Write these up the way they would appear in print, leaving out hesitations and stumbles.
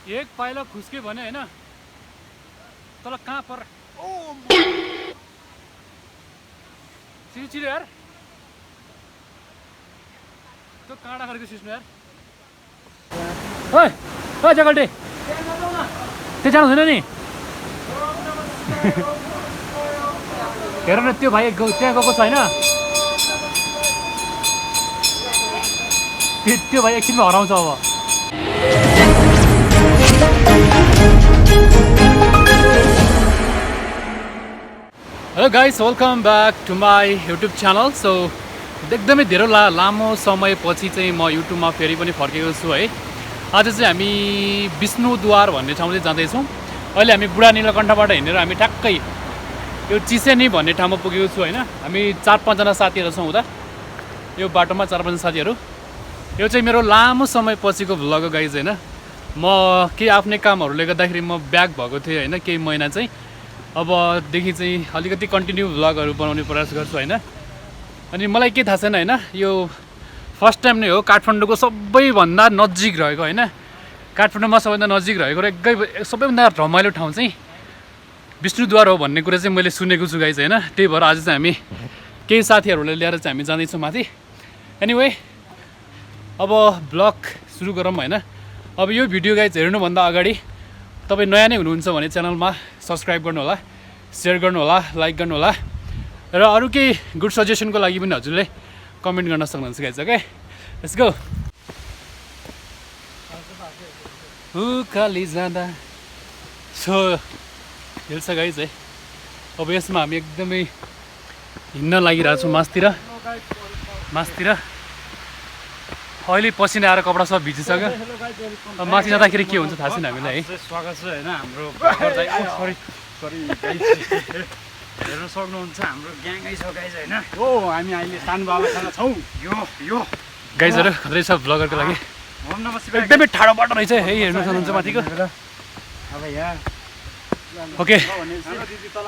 एक पाइला खुस्के भने हैन तल कहाँ पर ओ चिरे यार तो काँडा गरेको सिस्नु यार ओइ ओइ जगल्टे त्यो जानु हुँदैन नि हेर न त्यो भाइ त्यहाँ गएको छैन त्यो भाइ एकछिनमा हराउँछ अब hello guys welcome back to my YouTube channel. So एकदमै धेरै लामो समयपछि चाहिँ म युट्युबमा फेरि पनि फर्केको छु है। आज चाहिँ हामी विष्णुद्वार भन्ने ठाउँ चाहिँ जाँदैछौँ। अहिले हामी बुढा नीलकण्ठबाट हिँडेर हामी ठ्याक्कै यो चिसेनी भन्ने ठाउँमा पुगेको छु होइन। हामी 4-5 जना साथीहरू छौँ उता यो बाटोमा 4-5 साथीहरू। यो चाहिँ मेरो लामो समयपछिको भ्लग हो गाइज होइन। म केही आफ्नै कामहरूले गर्दाखेरि म ब्याक भएको थिएँ होइन केही महिना चाहिँ। अबदेखि चाहिँ अलिकति कन्टिन्यू भ्लगहरू बनाउने प्रयास गर्छु होइन। अनि मलाई के थाहा छैन होइन यो फर्स्ट टाइम नै हो काठमाडौँको सबैभन्दा नजिक रहेको होइन। काठमाडौँमा सबैभन्दा नजिक रहेको र सबैभन्दा रमाइलो ठाउँ चाहिँ विष्णुद्वार हो भन्ने कुरा चाहिँ मैले सुनेको छु गाइज होइन। त्यही भएर आज चाहिँ हामी केही साथीहरूलाई लिएर चाहिँ हामी जाँदैछौँ माथि। एनिवे अब भ्लग सुरु गरौँ होइन। अब यो भिडियो गाइज हेर्नुभन्दा अगाडि तपाईँ नयाँ नै हुनुहुन्छ भने च्यानलमा सब्सक्राइब गर्नुहोला, सेयर गर्नुहोला, लाइक गर्नुहोला र अरू केही गुड सजेसनको लागि पनि हजुरले कमेन्ट गर्न सक्नुहुन्छ गाइज। Okay let's go. उकाली जाँदा सो हिल्छ गाइज है। अब यसमा हामी एकदमै हिँड्न लागिरहेको छौँ मासतिर। अहिले पसिना आएर कपडा सब भिजिसक्यो। अब माथि जाँदाखेरि के हुन्छ थाहा छैन हामीलाई है। स्वागत छ होइन हाम्रो हेर्न सक्नुहुन्छ हाम्रो ग्याङै छ गाइज होइन। हो हामी अहिले सानबाबासँग छौँ। यो गाइजहरू खत्रै छ भ्लगरको लागि। एकदमै ठाडो बाटो रहेछ है हेर्नु सक्नुहुन्छ माथिको। अब यहाँ ओके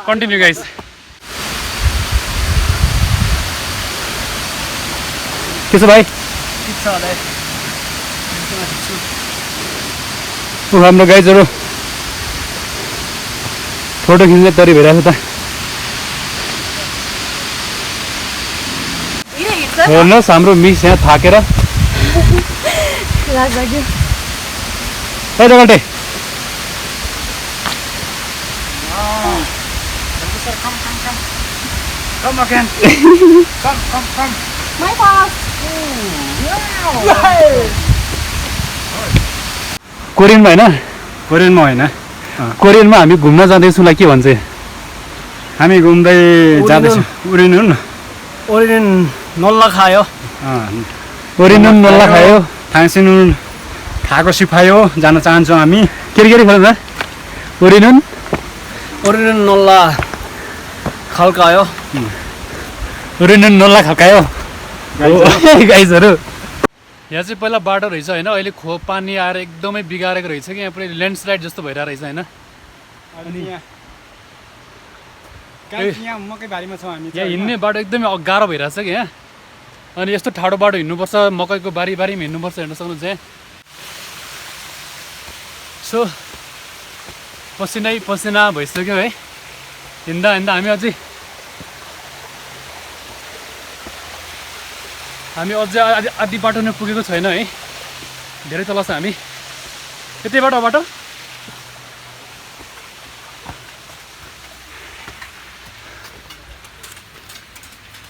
कन्टिन्यू गाइज। के छ भाइ? हाम्रो गाइजहरू फोटो खिच्ने तरी भइरहेको छ त। हेर्नुहोस् हाम्रो मिस यहाँ थाकेर जगल्टे Come again. Come. My boss. कोरियनमा होइन? कोरियनमा होइन, कोरियनमा हामी घुम्न जाँदैछौँ ला के भन्छ? हामी घुम्दै जाँदैछौँ। उरिनुन नल्ला खायो। ओरिनुन नल्ला खायो। थाङ्सिनुन खाएको सिफायो जान चाहन्छौँ हामी। के खोल्छ? ओरिनुन नल्ला खल्कायो। ओरिनुन नल्ला खल्कायो गाइजहरू। यहाँ चाहिँ पहिला बाटो रहेछ होइन। अहिले पानी आएर एकदमै बिगारेको रहेछ कि यहाँ पुरै ल्यान्डस्लाइड जस्तो भइरहेको रहेछ होइन। अनि यहाँ मकै बारीमा छौँ हामी। यहाँ हिँड्ने बाटो एकदमै गाह्रो भइरहेछ कि यहाँ। अनि यस्तो ठाडो बाटो हिँड्नुपर्छ, मकैको बारीमा हिँड्नुपर्छ हेर्न सक्नुहुन्छ यहाँ। सो पसिना भइसक्यो है हिँड्दा हामी अझै आधी बाटो नै पुगेको छैन है। धेरै तल छ हामी। यतै बाटो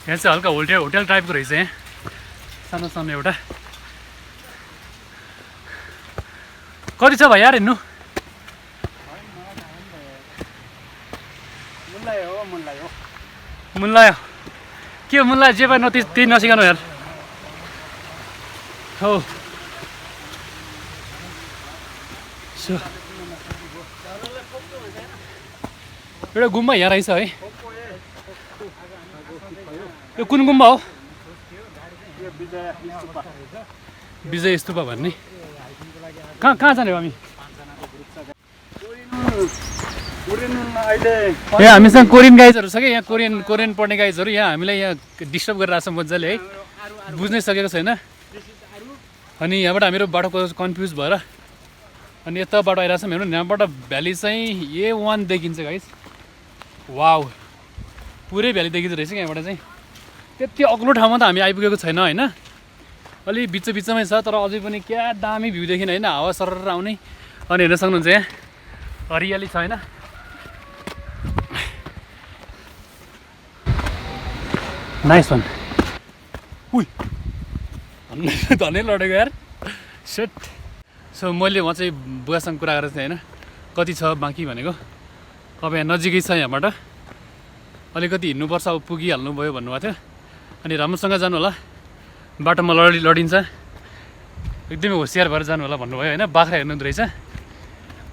यहाँ चाहिँ हल्का होटेल टाइपको रहेछ यहाँ। सानो एउटा कति छ भाइ यार हिँड्नु? मुन्लायो के मुन्लायो जे पाए त्यही नसिकाउनु यार। हो एउटा गुम्बा यहाँ रहेछ है। यो कुन गुम्बा हो? विजय स्तूपा भन्ने। कहाँ जाने हो हामी? यहाँ हामीसँग कोरियन गाइजहरू छ कि यहाँ कोरियन पढ्ने गाइजहरू यहाँ हामीलाई यहाँ डिस्टर्ब गरिरहेको छ मजाले है। बुझ्नै सकेको छैन। अनि यहाँबाट हामीहरू बाटोको कन्फ्युज भएर अनि यताबाट आइरहेको छ हेर्नु यहाँबाट भ्याली चाहिँ A1 देखिन्छ गाइस वाउ पुरै भ्याली देखिन्छ रहेछ यहाँबाट चाहिँ त्यति अग्लो ठाउँमा त हामी आइपुगेको छैन होइन अलि बिचमै छ तर अझै पनि क्या दामी भ्यू देखिन होइन हावा सरर आउने अनि हेर्न सक्नुहुन्छ यहाँ हरियाली छ होइन नाइस वान उइ धनै लडेको यार सेट सो मैले उहाँ चाहिँ बुवासँग कुरा गरेको थिएँ होइन कति छ बाँकी भनेको अब यहाँ नजिकै छ यहाँबाट अलिकति हिँड्नुपर्छ अब पुगिहाल्नु भयो भन्नुभएको थियो अनि राम्रोसँग जानु होला बाटोमा लडिन्छ एकदमै होसियार भएर जानु होला भन्नुभयो होइन बाख्रा हेर्नु रहेछ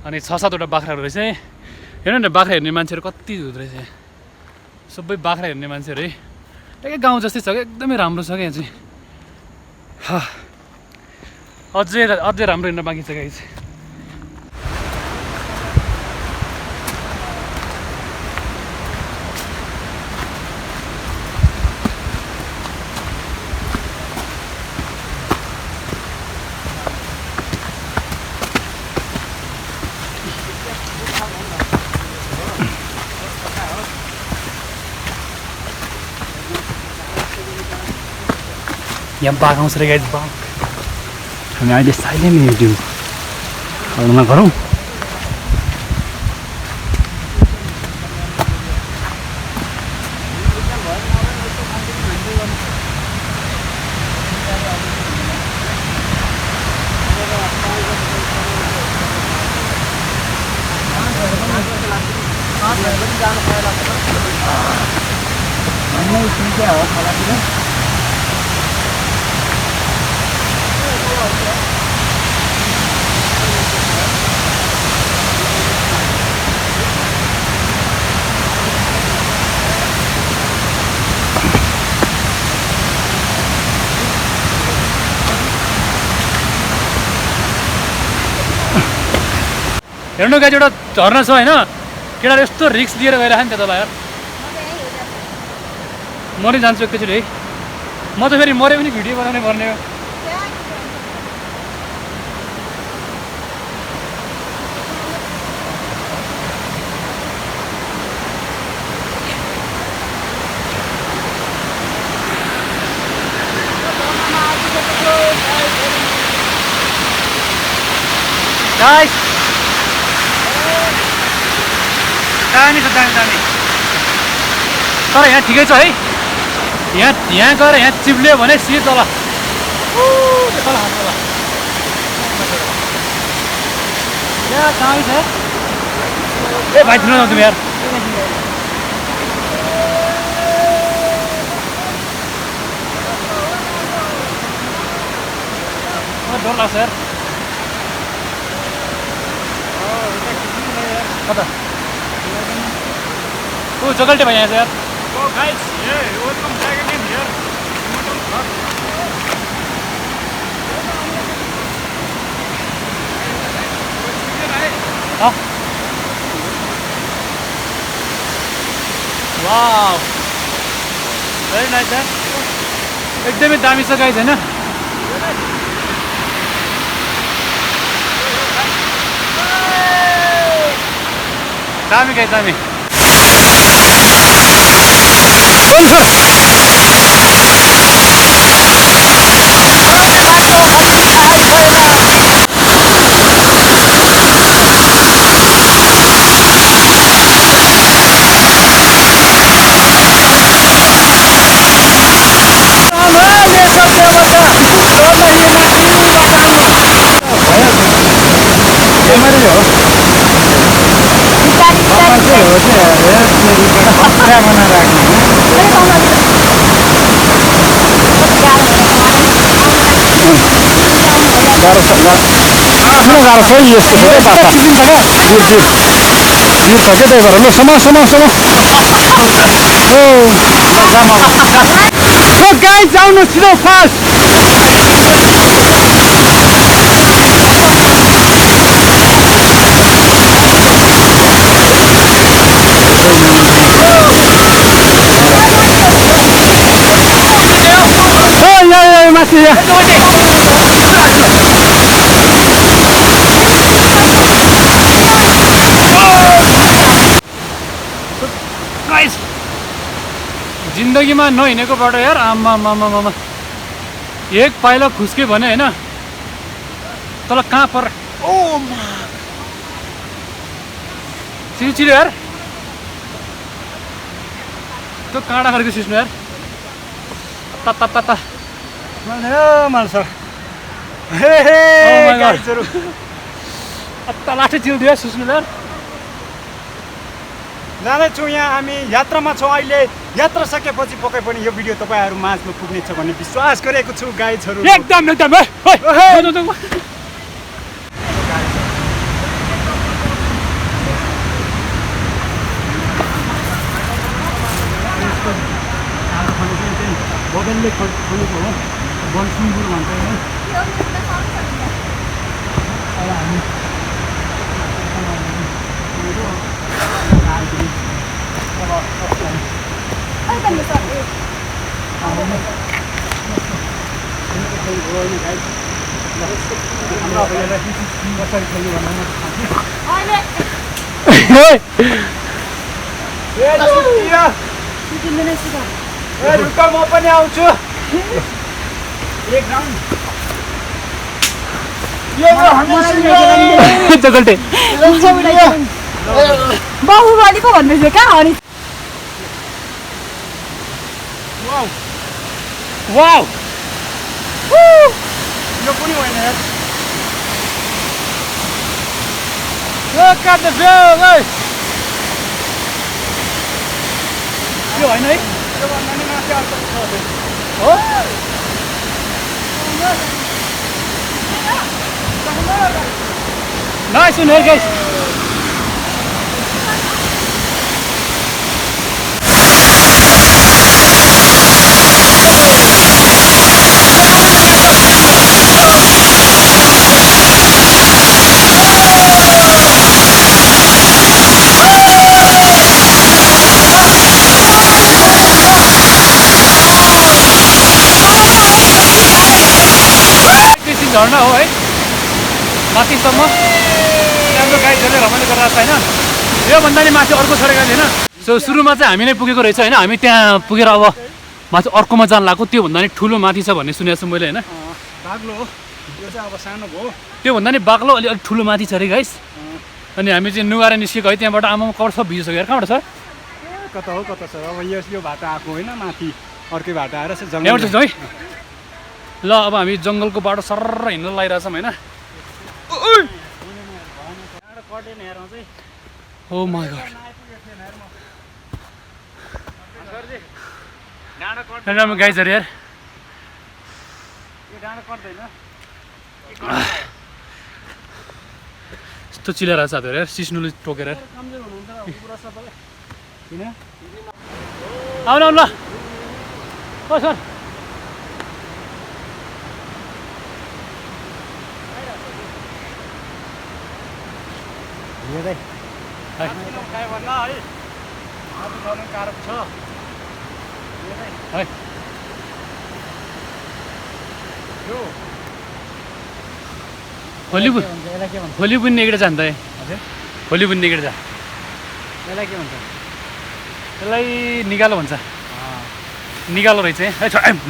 अनि 6-7वटा बाख्राहरू रहेछ हेर्नु न बाख्रा हेर्ने मान्छेहरू कति हुँदो रहेछ सबै बाख्रा हेर्ने मान्छेहरू है एकै गाउँ जस्तै छ क्या एकदमै राम्रो छ क्या यहाँ चाहिँ अझै राम्रो हिँड्न बाँकी छ गाइस यहाँ बाघ आउँछ रे गाइस बाघ हामी अहिले साइलेन्ट भिडियो हाल्न गरौँ हेर्नु गाइस एउटा झर्ना छ होइन केटाले यस्तो रिक्स लिएर गइरहेको नि त्यता यार म नै जान्छु एकैचोटि है म त फेरि मरे पनि भिडियो बनाउनै पर्ने हो गाइस दामी छ दामी तर यहाँ ठिकै छ है यहाँ गएर यहाँ चिप्लियो भने सिधै तल दामी छ ए भाइ थिन न तिमी यार डर लाग्छ यार कता ओ जगल्टे भाइ यहाँ छ यार Oh guys, yeah, welcome back again here. Wow very nice यार एकदमै दामी छ गाइस हैन दामी गाइस दामी गाह्रो छ यस्तो पुरै पासा यो छ क्या त्यही भएर ल समा सो गाइस जाउनु छिटो फास्ट माथि गाइस जिन्दगीमा नहिँडेको बाटो यार आमा एक पाइला खुस्क्यो भने होइन तल कहाँ पर चिरो यार त्यो काँडा गरेको सिस्नु यार ता माल सर अत्ता लाठे चिल्दियो यार सिस्नु यार जाँदैछौँ यहाँ हामी यात्रामा छौँ अहिले यात्रा सकेपछि पक्कै पनि यो भिडियो तपाईँहरू माझमा पुग्नेछ भन्ने विश्वास गरेको छु गाइजहरू एकदम बदलले खोलेको हो बनसुङ्गुर भन्छ होइन म पनि आउँछु बाहुबली पो भन्दैछ कहाँ अनि वाउ यो पनि होइन यार Look at the view, guys. यो होइन है योभन्दा नि माथि अर्को छ हो नाइस one here guys. झर्ना हो है माथिसम्म राम्रो गाइडहरूले रमाइलो गरेर छ होइन योभन्दा नि माथि अर्को छोडेको छैन सो सुरुमा चाहिँ हामी नै पुगेको रहेछ होइन हामी त्यहाँ पुगेर अब माथि अर्कोमा जान लाग्यो त्योभन्दा नि ठुलो माथि छ भन्ने सुनेको छु मैले होइन बाग्लो हो यो चाहिँ अब सानो भयो त्योभन्दा नि बाक्लो अलिक ठुलो माथि छ अरे गाइस अनि हामी चाहिँ नुहाएर निस्केको है त्यहाँबाट आमामा कवर सब भिजिसक्यो यार कहाँबाट छ कता छ अब यो बाटो आएको होइन माथि अर्कै बाटो आएर यहाँबाट छ है ल अब हामी जङ्गलको बाटो सरर हिँड्न लागिरहेछौँ होइन ओ माय गॉड राम्रो गाइजहरू यार यस्तो चिलाइरहेको छ साथीहरू यार सिस्नुले टोकेर आउनु ल ओ सर खोली बुन्ने इकडे जान्छ खोली बुन्ने इकडे जा यसलाई के भन्छ त्यसलाई निकालो भन्छ निकालो रहेछ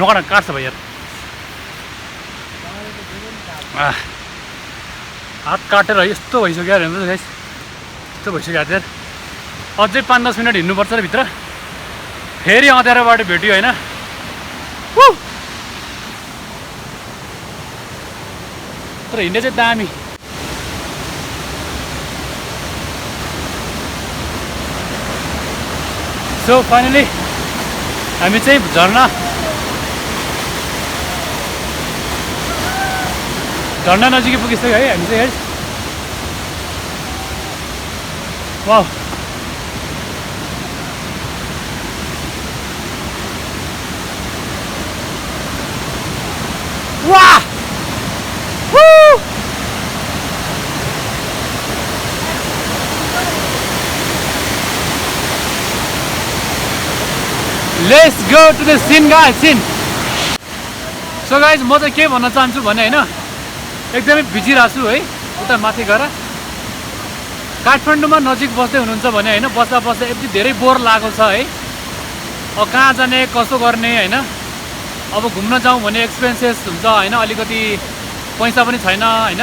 नकाट काट्छ भाइ यार हात काटेर यस्तो भइसक्यो यार हेर्नु गाइस यस्तो भइसक्यो हात यार अझै 5-10 मिनट हिँड्नुपर्छ र भित्र फेरि अँध्यारोबाट भेट्यो होइन तर हिँड्ने चाहिँ दामी सो फाइनली हामी चाहिँ झर्ना नजिकै पुगिसक्यो है हामी चाहिँ वाउ वाह let's go to the scene guys scene so guys म चाहिँ के भन्न चाहन्छु भने होइन एकदमै भिजिरहेको छु है उता माथि गएर काठमाडौँमा नजिक बस्दै हुनुहुन्छ भने होइन बस्दा बस्दा यति धेरै बोर लागेको छ है। अब कहाँ जाने कसो गर्ने होइन, अब घुम्न जाउँ भने एक्सपेन्सेस हुन्छ होइन, अलिकति पैसा पनि छैन होइन,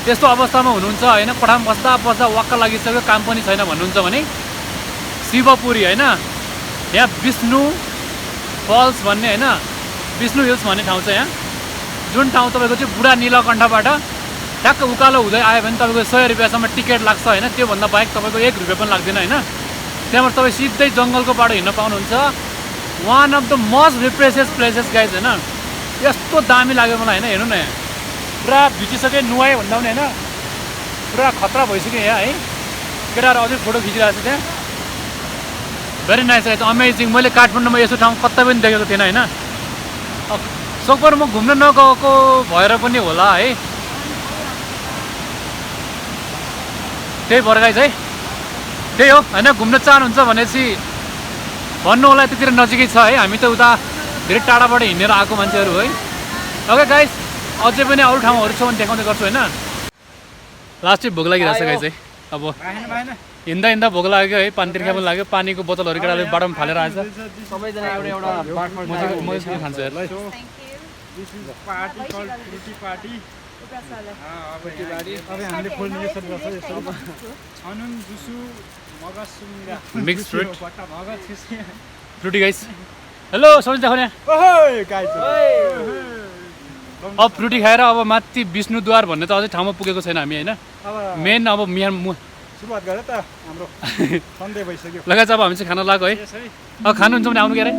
त्यस्तो अवस्थामा हुनुहुन्छ होइन। कोठामा बस्दा बस्दा वाक्क लागिसक्यो, काम पनि छैन भन्नुहुन्छ भने शिवपुरी होइन, यहाँ विष्णु फल्स भन्ने होइन, विष्णु हिल्स भन्ने ठाउँ छ यहाँ, जुन ठाउँ तपाईँको चाहिँ बुढा नीलकण्ठबाट ठ्याक्क उकालो हुँदै आयो भने तपाईँको 100 रुपियाँसम्म टिकट लाग्छ होइन। त्योभन्दा बाहेक तपाईँको 1 रुपियाँ पनि लाग्दैन होइन। त्यहाँबाट तपाईँ सिधै जङ्गलको बाटो हिँड्न पाउनुहुन्छ। One of the most refreshing places guys होइन। यस्तो दामी लाग्यो मलाई होइन। हेर्नु न यहाँ पुरा भिजिसक्यो, नुहाएँ भन्दा पनि होइन, पुरा खतरा भइसक्यो यहाँ है। केटाहरू अझै फोटो खिचिरहेको छ त्यहाँ। Very nice guys, amazing. मैले काठमाडौँमा यस्तो ठाउँ कतै पनि देखेको थिएन होइन। सकभर म घुम्न नगएको भएर पनि होला है, त्यही भएर गाइज है। त्यही हो होइन, घुम्न चाहनुहुन्छ भनेपछि भन्नु होला, यतातिर नजिकै छ है। हामी त उता धेरै टाढाबाट हिँडेर आएको मान्छेहरू है। ओके गाइज, अझै पनि अरू ठाउँहरू छ भने देखाउँदै गर्छु होइन। लास्ट चाहिँ भोक लागिरहेको छ गाइज है। अब हिँड्दा हिँड्दा भोक लाग्यो है, पानी तिर्खा पनि लाग्यो। पानीको बोतलहरू केटाले बाटोमा फालेर आएछ। सबैजना एउटा म चाहिँ खान्छु यार। This is a party called fruity party. अब हामीले फर्मुलेसन गर्छ यसो छनुन जुसु मगज सुङ्गा मिक्स फ्रुट मगज छिसी फ्रुटी गाइस। हेलो सबैजना देखाउने। ओहे गाइस, अब फ्रुटी खाएर अब माथि विष्णुद्वार भन्ने त अझै ठाउँमा पुगेको छैन हामी होइन। मेन अब सुरुवात गरे त हाम्रो सन्डे भइसक्यो। लगाए अब हामी चाहिँ खाना लाग्यो है। अब खानुहुन्छ भने आउनु के अरे।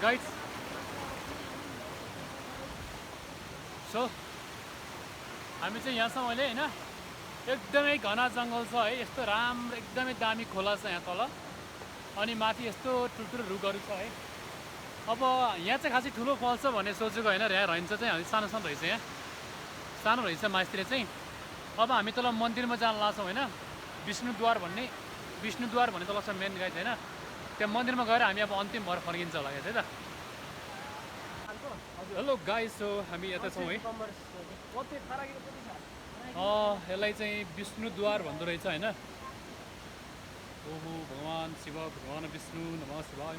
गाइड्स सो हामी चाहिँ यहाँसम्म अहिले होइन एकदमै घना जङ्गल छ है। यस्तो राम्रो एकदमै दामी खोला छ यहाँ तल, अनि माथि यस्तो ठुल्ठुलो रुखहरू छ है। अब यहाँ चाहिँ खासै ठुलो फल छ भन्ने सोचेको होइन, यहाँ रहन्छ चाहिँ हामी सानो सानो रहेछ, यहाँ सानो रहेछ माथितिर चाहिँ। अब हामी तल मन्दिरमा जान लाग्छौँ होइन, विष्णुद्वार भन्ने तल छ मेन गाइड होइन। त्यहाँ मन्दिरमा गएर हामी अब अन्तिम भएर फर्किन्छ होला है त। हेलो गाइस, सो हामी यता छौँ है। यसलाई चाहिँ विष्णुद्वार भन्दो रहेछ होइन। ओहो भगवान् शिव, भगवान् विष्णु, नमः शिवाय।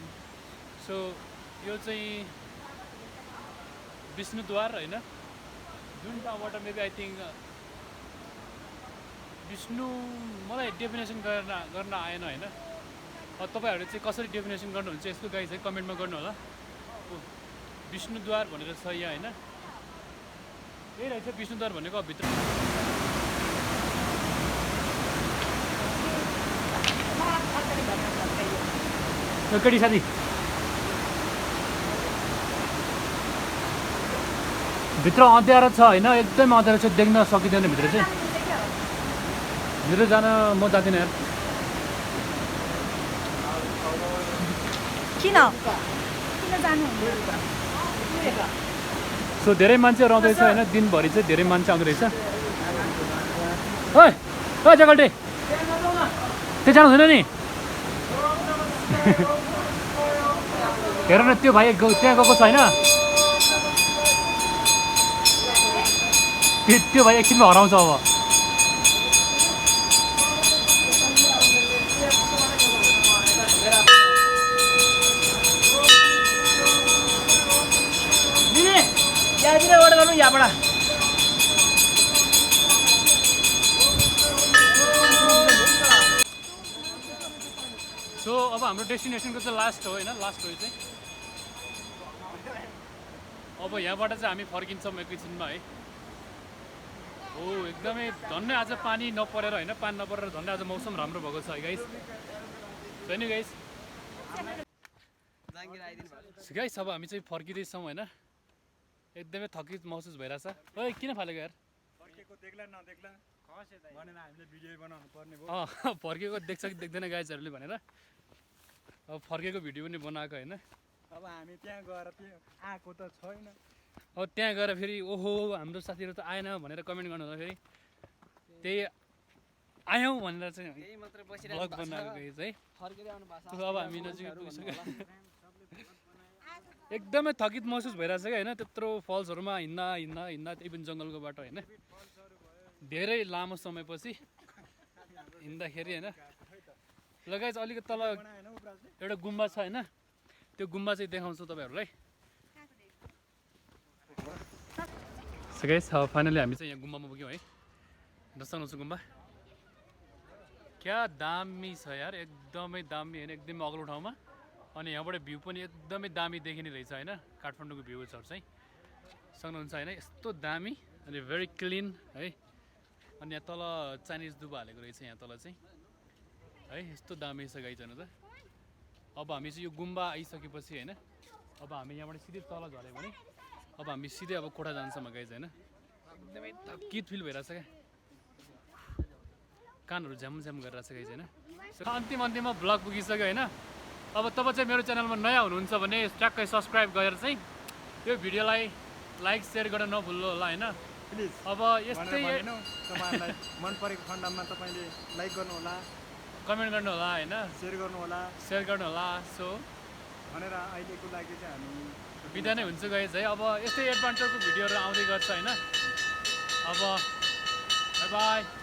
सो यो चाहिँ विष्णुद्वार होइन, जुन ठाउँबाट मेबी आई थिङ्क विष्णु, मलाई डेफिनेसन गर्न आएन होइन। तपाईँहरू चाहिँ कसरी डेफिनेसन गर्नुहुन्छ यसको गाइज है कमेन्टमा गर्नु होला विष्णुद्वार भनेर छ यहाँ होइन यही रहेछ विष्णुद्वार भनेको अब भित्र केटी साथी भित्र अँध्यारो छ होइन एकदमै अँध्यारो छ देख्न सकिँदैन भित्र चाहिँ भित्र जान म जाँदिनँ यार किन जानु सो धेरै मान्छेहरू आउँदैछ होइन दिनभरि चाहिँ धेरै मान्छे आउँदो रहेछ ओइ ओइ जगल्टे त्यो जानु हुँदैन नि हेर न त्यो भाइ त्यहाँ गएको छैन त्यो भाइ एकछिनमा हराउँछ अब यहाँतिर गर्नु यहाँबाट सो अब हाम्रो डेस्टिनेसनको चाहिँ लास्ट हो होइन लास्ट हो चाहिँ अब यहाँबाट चाहिँ हामी फर्किन्छौँ एकैछिनमा है हो एकदमै झन्डै आज पानी नपरेर होइन पानी नपरेर झन्डै आज मौसम राम्रो भएको छ है गाइस छैन गाइस गाइस अब हामी चाहिँ फर्किँदैछौँ होइन एकदमै थकित महसुस भइरहेछ ओइ किन फालेको यार फर्केको देख्ला नदेख्ला भनेर हामीले भिडियो बनाउनु पर्ने भयो फर्केको देख्छ कि देख्दैन गाइजहरूले भनेर अब फर्केको भिडियो पनि बनाएको होइन अब हामी त्यहाँ गएर त्यो आएको त छैन अब त्यहाँ गएर फेरि ओहो हाम्रो साथीहरू त आएन भनेर कमेन्ट गर्नु होला फेरि त्यही आयौँ भनेर चाहिँ भ्लग बनाएको है अब हामी नजिक पुगिसक्यो एकदमै थकित महसुस भइरहेछ क्या होइन त्यत्रो फल्सहरूमा हिँड्दा त्यही पनि जङ्गलको बाटो होइन धेरै लामो समयपछि हिँड्दाखेरि होइन ल गाइस अलिकति तल एउटा गुम्बा छ होइन त्यो गुम्बा चाहिँ देखाउँछु तपाईँहरूलाई सो गाइस फाइनली हामी चाहिँ यहाँ गुम्बामा पुग्यौँ है दर्शक गुम्बा क्या दामी छ यार एकदमै दामी होइन एकदमै अग्लो ठाउँमा अनि यहाँबाट भ्यू पनि एकदमै दामी देखिने रहेछ होइन काठमाडौँको भ्यूहरू चाहिँ सक्नुहुन्छ होइन यस्तो दामी अनि भेरी क्लिन है अनि यहाँ तल चाइनिज दुबा हालेको रहेछ यहाँ तल चाहिँ है यस्तो दामी छ गाइजहरू त अब हामी चाहिँ यो गुम्बा आइसकेपछि होइन अब हामी यहाँबाट सिधै तल झऱ्यो भने अब हामी सिधै अब कोठा जान्छौँ गाइज होइन एकदमै थकित फिल भइरहेछ क्या कानहरू झ्याम गरिरहेछ गाइज होइन अन्तिममा ब्लग पुगिसक्यो होइन अब तपाईँ चाहिँ मेरो च्यानलमा नयाँ हुनुहुन्छ भने ट्याक्कै सब्सक्राइब गरेर चाहिँ यो भिडियोलाई लाइक सेयर गर्न नभुल्नु होला होइन प्लिज अब यस्तै तपाईँहरूलाई मन परेको खण्डमा तपाईँले लाइक गर्नु होला कमेन्ट गर्नु होला होइन सेयर गर्नु होला सो भनेर अहिलेको लागि चाहिँ हामी बिदा नै हुन्छ गाइज है अब यस्तै एडभेन्चरको भिडियोहरू आउँदै गर्छ होइन अब बाई बाई